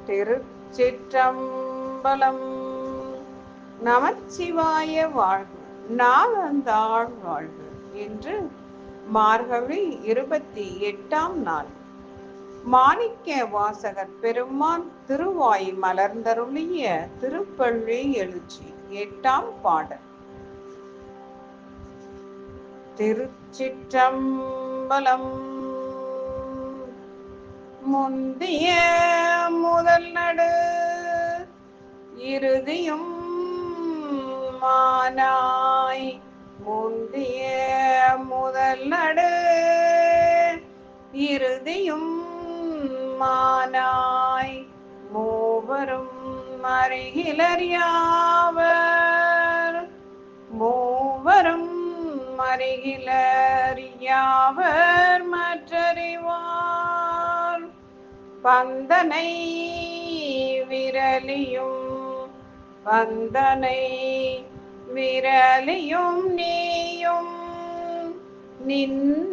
திருச்சிற்றம்பலம். நமச்சிவாய வாழ்க, நாதந்தாள் வாழ்க. இன்று மார்கழி 28ஆம் நாள். மாணிக்க வாசகர் பெருமான் திருவாய் மலர்ந்தருளிய திருப்பள்ளி எழுச்சி 8ஆம் பாடல். திருச்சிற்றம்பலம். முந்திய முதல் நடு இறுதியும் மானாய், முந்திய முதல் நடு இறுதியும் மானாய், மூவரும் அறிகிலர் யாவர், மூவரும் அறிகிலர் யாவர் மற்றறிவார். பந்தனை விரலியும் பந்தனை விரலியும் நீயும் நின்னடியார்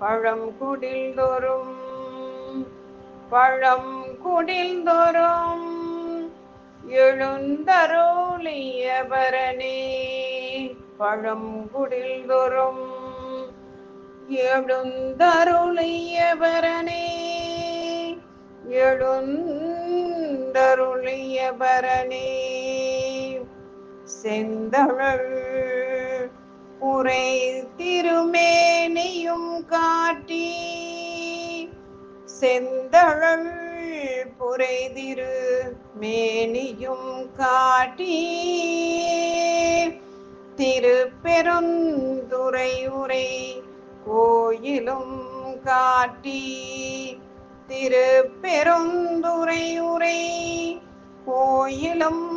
பழங்குடில் தோறும், பழங்குடில் எழுந்தருளிய பரணே, பழங்குடில் தோறும் எழுந்தருளிய பரணே, எழுந்தருளிய பரணே. செந்தழல் புரை திருமேனியும் காட்டி, செந்தழல் புரை திருமேனியும் காட்டி, திருப்பெருந்துறை உரை கோயிலும் காட்டி, திருப்பெருந்துறை உரை கோயிலும்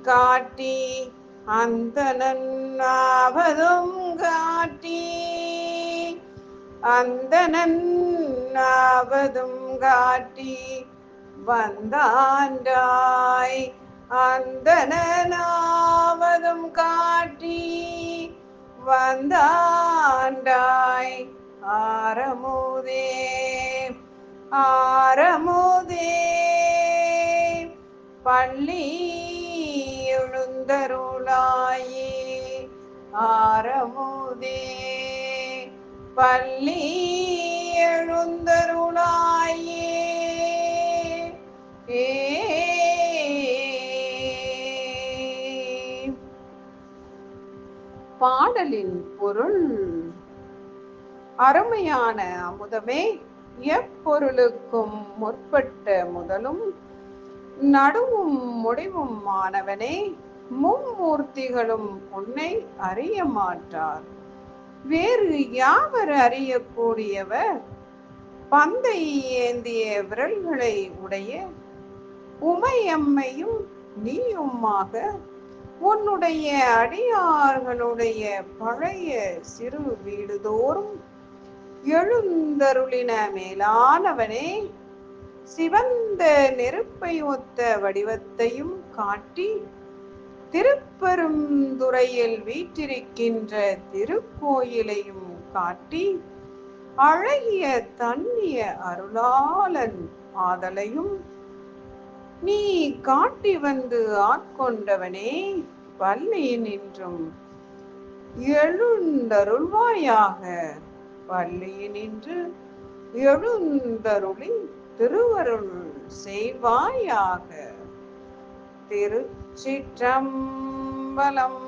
காட்டி, அந்தணன் ஆவதும் காட்டி, அந்தணன் ஆவதும் காட்டி, வந்தாண்டாய் அந்தணனாவதும் காட்டி, வந்தாண்டாய் ஆரமுதே, ஆரமுதே. பள்ளி எழுந்தருளாயே, ஆரமுதே, பள்ளி எழுந்தருளாயே. பாடலின் பொருள். அருமையான அமுதமே, எப்பொருளுக்கும் முற்பட்ட முதலும் நடுவும் முடிவும் ஆனவனே, மும்மூர்த்திகளும் உன்னை அறிய மாட்டார். வேறு யாவர் அறியக்கூடியவர்? பந்தை ஏந்திய விரல்களை உடைய உமையம்மையும் நீயுமாக, உன்னுடைய அடியார்களுடைய பழைய சிறு வீடுதோறும் எழுந்தருளின மேலானவனே, சிவந்த நெருப்பை ஒத்த வடிவத்தையும் காட்டி, திருப்பெருந்துறையில் வீற்றிருக்கின்ற திருக்கோயிலையும் காட்டி, அழகிய தன்னிய அருளாளன் ஆதலையும் நீ காட்டி வந்து ஆட்கொண்டவனே, பள்ளியினின்றும் எழுந்தருள்வாயாக. பள்ளியினின்று எழுந்தருளி திருவருள் செய்வாயாக. திருச்சிற்றம்பலம்.